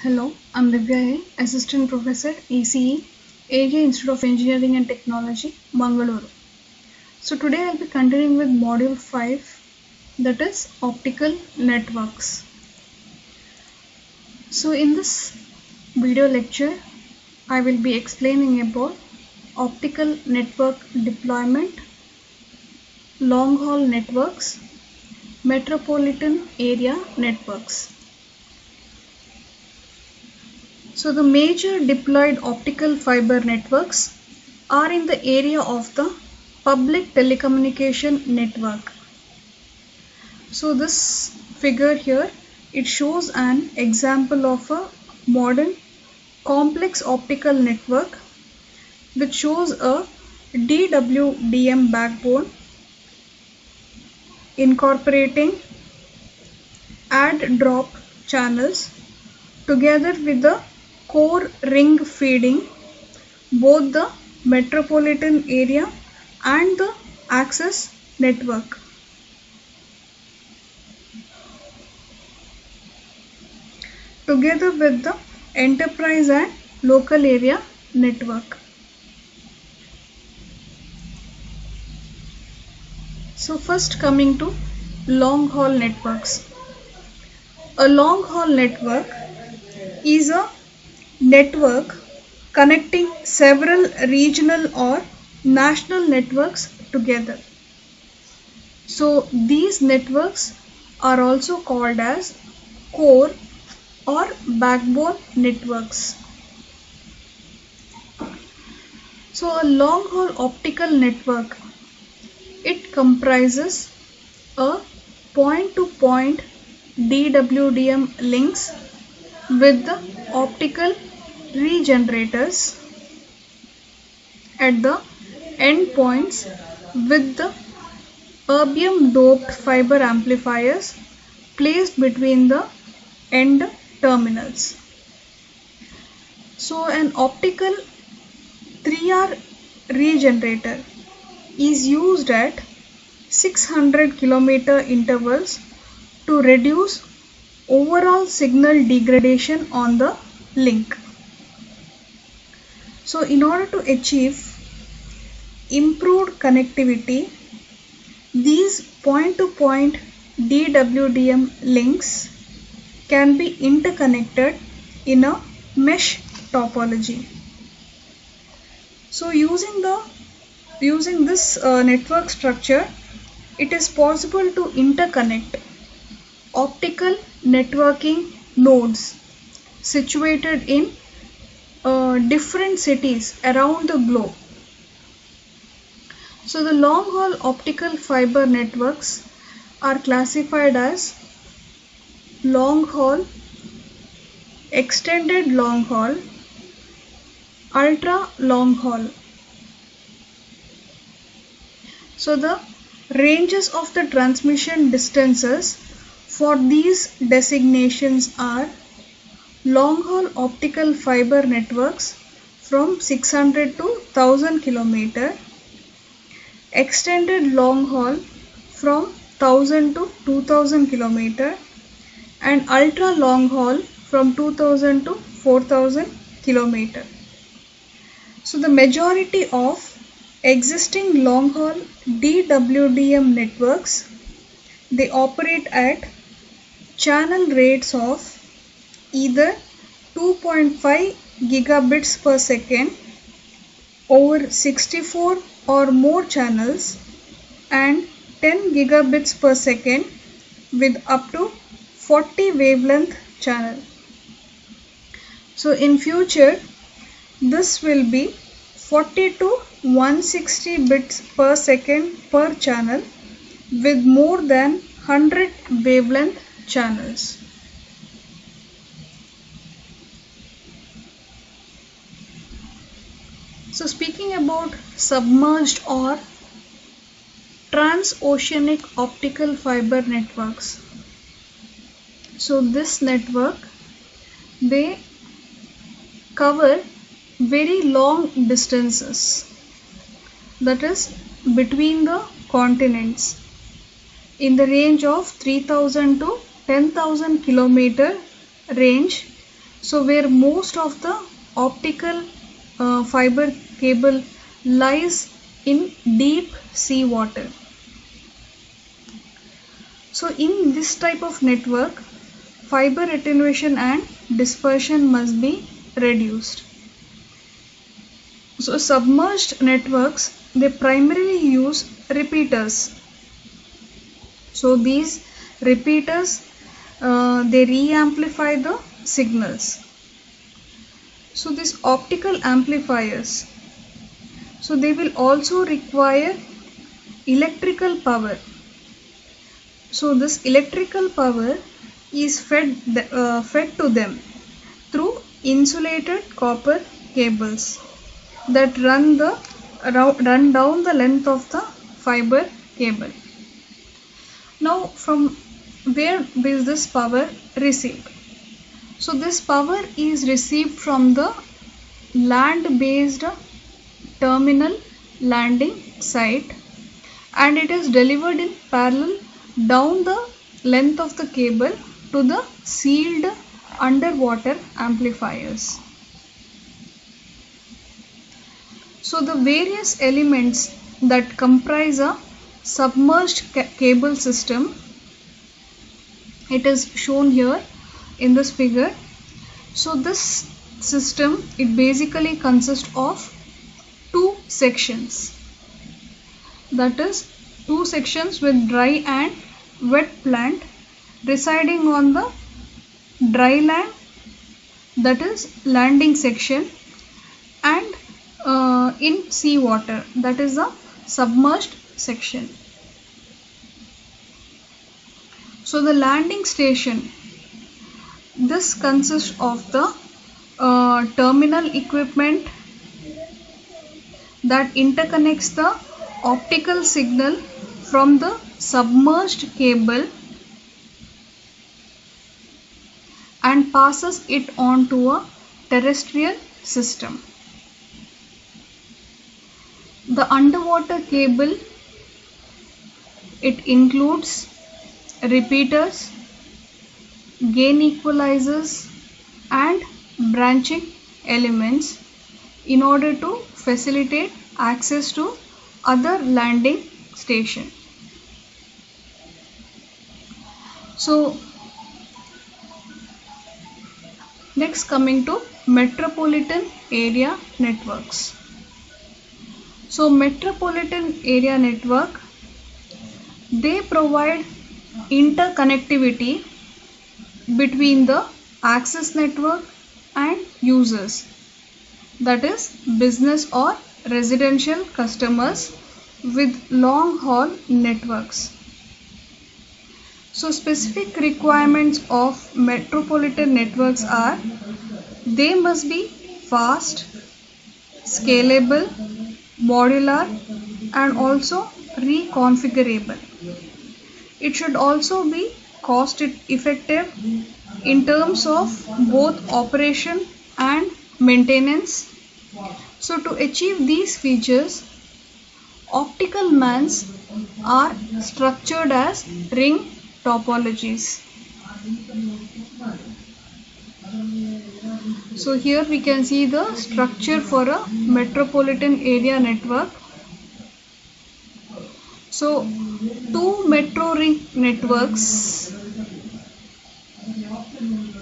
Hello, I'm Divya A, Assistant Professor ECE, AJ Institute of Engineering and Technology, Mangalore. So today I'll be continuing with Module 5, that is Optical Networks. So in this video lecture, I will be explaining about optical network deployment, long-haul networks, metropolitan area networks. So the major deployed optical fiber networks are in the area of the public telecommunication network. So this figure here, it shows an example of a modern complex optical network which shows a DWDM backbone incorporating add drop channels together with the core ring feeding both the metropolitan area and the access network. Together with the enterprise and local area network. So first coming to long haul networks. A long haul network is a network connecting several regional or national networks together. So these networks are also called as core or backbone networks. So a long haul optical network, it comprises a point to point DWDM links with the optical regenerators at the endpoints with the erbium doped fiber amplifiers placed between the end terminals. So an optical 3R regenerator is used at 600 km intervals to reduce overall signal degradation on the link. So in order to achieve improved connectivity, these point-to-point DWDM links can be interconnected in a mesh topology. So using this network structure, it is possible to interconnect optical networking nodes situated in different cities around the globe. So the long haul optical fiber networks are classified as long haul, extended long haul, ultra long haul. So the ranges of the transmission distances for these designations are long haul optical fiber networks from 600 to 1000 km, extended long haul from 1000 to 2000 km, and ultra long haul from 2000 to 4000 km. So the majority of existing long haul DWDM networks, they operate at channel rates of either 2.5 gigabits per second over 64 or more channels and 10 gigabits per second with up to 40 wavelength channel. So in future, this will be 40 to 160 bits per second per channel with more than 100 wavelength channels. So speaking about submerged or transoceanic optical fiber networks. So this network, they cover very long distances, that is between the continents, in the range of 3000 to 10,000 km range So where most of the optical fiber cable lies in deep sea water. So in this type of network, fiber attenuation and dispersion must be reduced. So submerged networks, they primarily use repeaters. So these repeaters, they re-amplify the signals. So these optical amplifiers, so they will also require electrical power. So this electrical power is fed to them through insulated copper cables that run down the length of the fiber cable. Now from where is this power received? So this power is received from the land-based terminal landing site, and it is delivered in parallel down the length of the cable to the sealed underwater amplifiers. So the various elements that comprise a submerged cable system, it is shown here in this figure. So this system, it basically consists of two sections, that is two sections with dry and wet plant residing on the dry land, that is landing section, and in sea water, that is the submerged section. So the landing station, this consists of the terminal equipment that interconnects the optical signal from the submerged cable and passes it on to a terrestrial system. The underwater cable, it includes repeaters, gain equalizers and branching elements in order to facilitate access to other landing station. So next, coming to metropolitan area networks. So metropolitan area network, they provide interconnectivity between the access network and users, that is business or residential customers with long haul networks. So specific requirements of metropolitan networks are, they must be fast, scalable, modular and also reconfigurable. It should also be cost effective in terms of both operation and maintenance. So to achieve these features, optical MANs are structured as ring topologies. So here we can see the structure for a metropolitan area network. So two metro ring networks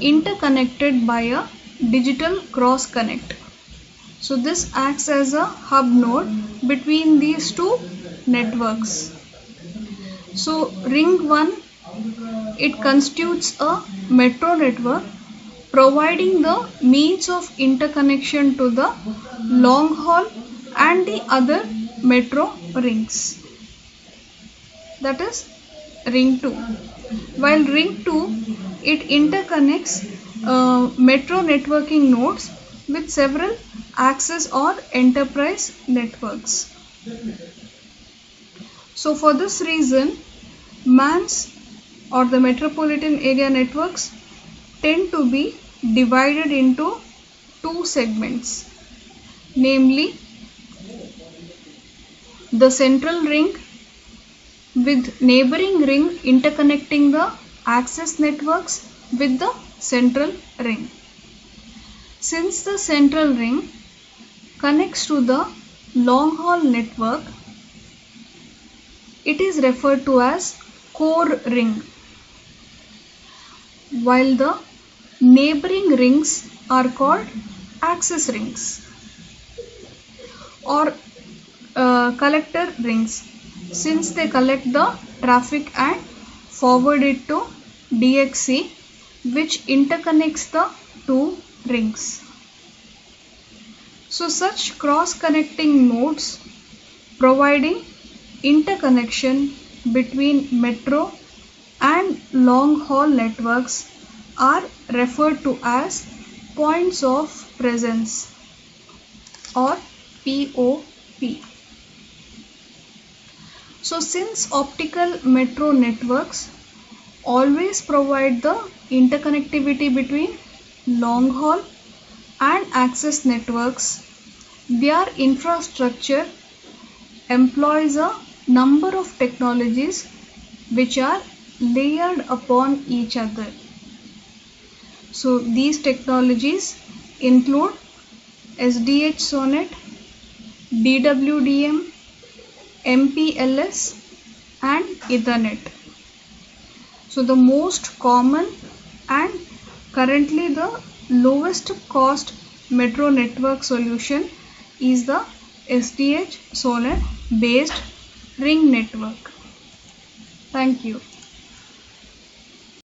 interconnected by a digital cross connect. So this acts as a hub node between these two networks. So ring 1, it constitutes a metro network providing the means of interconnection to the long haul and the other metro rings, that is ring 2. While ring 2, it interconnects metro networking nodes with several access or enterprise networks. So for this reason, MANs or the metropolitan area networks tend to be divided into two segments, namely the central ring with neighboring ring interconnecting the access networks with the central ring. Since the central ring connects to the long haul network, it is referred to as core ring, while the neighboring rings are called access rings or collector rings, since they collect the traffic and forward it to DXC, which interconnects the two rings. So such cross-connecting nodes providing interconnection between metro and long-haul networks are referred to as points of presence or POP. So since optical metro networks always provide the interconnectivity between long haul and access networks, their infrastructure employs a number of technologies which are layered upon each other. So these technologies include SDH SONET, DWDM, MPLS and Ethernet. So the most common and currently the lowest cost metro network solution is the SDH SONET based ring network. Thank you.